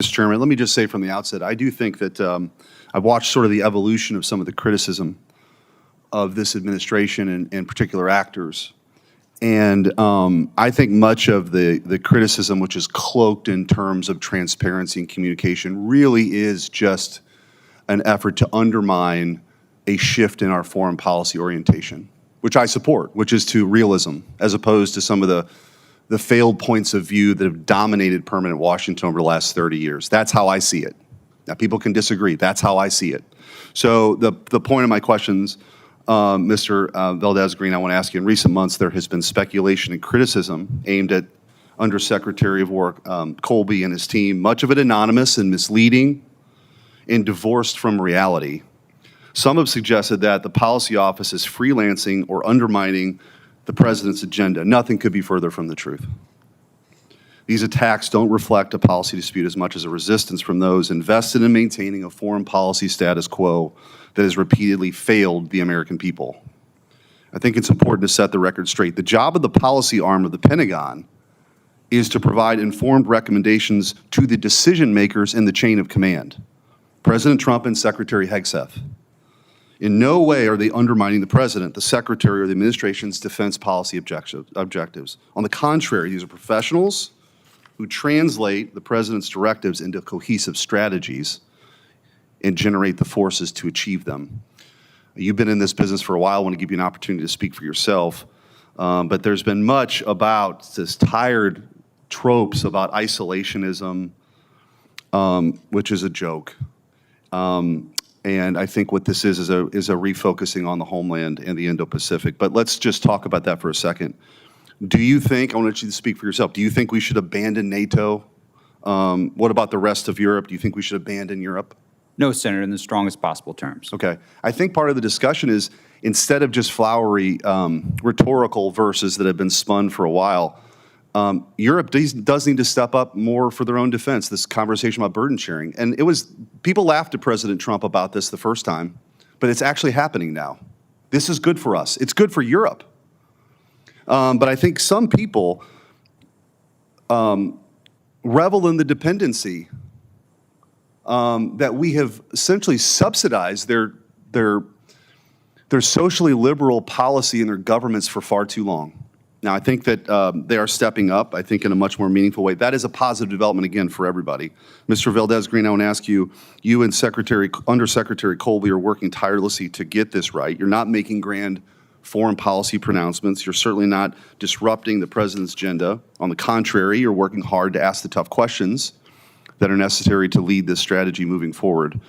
Mr. Chairman, let me just say from the outset, I do think that I've watched sort of the evolution of some of the criticism of this administration and particular actors. And I think much of the criticism, which is cloaked in terms of transparency and communication, really is just an effort to undermine a shift in our foreign policy orientation, which I support, which is to realism, as opposed to some of the failed points of view that have dominated permanent Washington over the last 30 years. That's how I see it. Now, people can disagree. That's how I see it. So the point of my questions, Mr. Valdez-Green, I want to ask you, in recent months, there has been speculation and criticism aimed at Undersecretary of War Colby and his team, much of it anonymous and misleading and divorced from reality. Some have suggested that the policy office is freelancing or undermining the president's agenda. Nothing could be further from the truth. These attacks don't reflect a policy dispute as much as a resistance from those invested in maintaining a foreign policy status quo that has repeatedly failed the American people. I think it's important to set the record straight. The job of the policy arm of the Pentagon is to provide informed recommendations to the decision makers in the chain of command, President Trump and Secretary Hegseth. In no way are they undermining the president, the secretary, or the administration's defense policy objectives. On the contrary, these are professionals who translate the president's directives into cohesive strategies and generate the forces to achieve them. You've been in this business for a while. I want to give you an opportunity to speak for yourself. But there's been much about this tired tropes about isolationism, which is a joke. And I think what this is a refocusing on the homeland and the Indo-Pacific. But let's just talk about that for a second. Do you think, I want you to speak for yourself, do you think we should abandon NATO? What about the rest of Europe? Do you think we should abandon Europe? No, Senator, in the strongest possible terms. Okay. I think part of the discussion is, instead of just flowery rhetorical verses that have been spun for a while, Europe does need to step up more for their own defense, this conversation about burden sharing. And people laughed at President Trump about this the first time, but it's actually happening now. This is good for us. It's good for Europe. But I think some people revel in the dependency that we have essentially subsidized their socially liberal policy in their governments for far too long. Now, I think that they are stepping up, I think, in a much more meaningful way. That is a positive development, again, for everybody. Mr. Valdez-Green, I want to ask you, you and Undersecretary Colby are working tirelessly to get this right. You're not making grand foreign policy pronouncements. You're certainly not disrupting the president's agenda. On the contrary, you're working hard to ask the tough questions that are necessary to lead this strategy moving forward.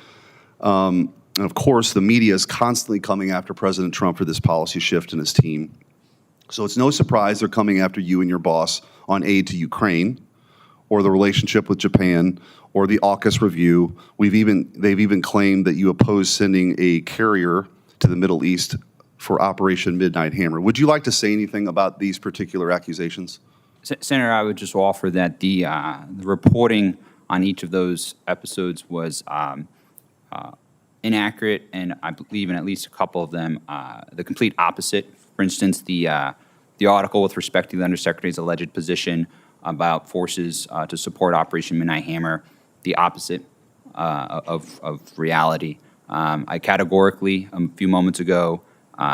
And of course, the media is constantly coming after President Trump for this policy shift and his team. So it's no surprise they're coming after you and your boss on aid to Ukraine, or the relationship with Japan, or the AUKUS review. They've even claimed that you oppose sending a carrier to the Middle East for Operation Midnight Hammer. Would you like to say anything about these particular accusations? Senator, I would just offer that the reporting on each of those episodes was inaccurate, and I believe in at least a couple of them the complete opposite. For instance, the article with respect to the Undersecretary's alleged position about forces to support Operation Midnight Hammer, the opposite of reality. I categorically, a few moments ago,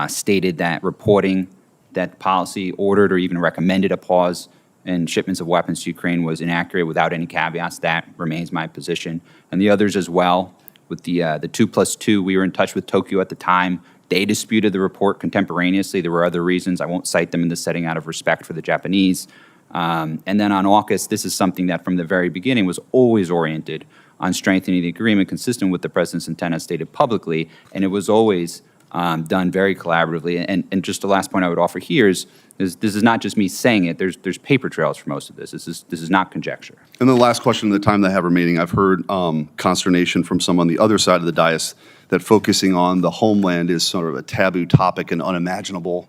stated that reporting that policy ordered or even recommended a pause in shipments of weapons to Ukraine was inaccurate without any caveats. That remains my position. And the others as well. With the 2+2, we were in touch with Tokyo at the time. They disputed the report contemporaneously. There were other reasons. I won't cite them in this setting out of respect for the Japanese. And then on AUKUS, this is something that from the very beginning was always oriented on strengthening the agreement consistent with the president's intent as stated publicly, and it was always done very collaboratively. And just the last point I would offer here is this is not just me saying it. There's paper trails for most of this. This is not conjecture. And the last question, in the time that I have remaining, I've heard consternation from some on the other side of the dais that focusing on the homeland is sort of a taboo topic and unimaginable.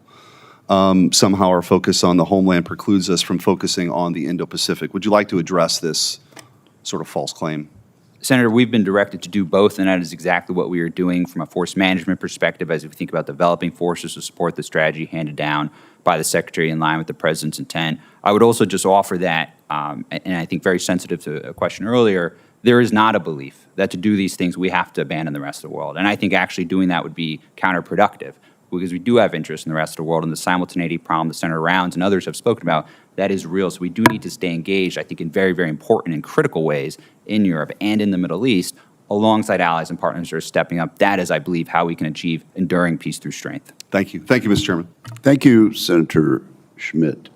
Somehow our focus on the homeland precludes us from focusing on the Indo-Pacific. Would you like to address this sort of false claim? Senator, we've been directed to do both, and that is exactly what we are doing from a force management perspective as we think about developing forces to support the strategy handed down by the Secretary in line with the President's intent. I would also just offer that, and I think very sensitive to a question earlier, there is not a belief that to do these things, we have to abandon the rest of the world. And I think actually doing that would be counterproductive, because we do have interest in the rest of the world, and the simultaneity problem that Senator Rounds and others have spoken about, that is real. So we do need to stay engaged, I think, in very, very important and critical ways in Europe and in the Middle East, alongside allies and partners that are stepping up. That is, I believe, how we can achieve enduring peace through strength. Thank you. Thank you, Mr. Chairman. Thank you, Senator Schmitt.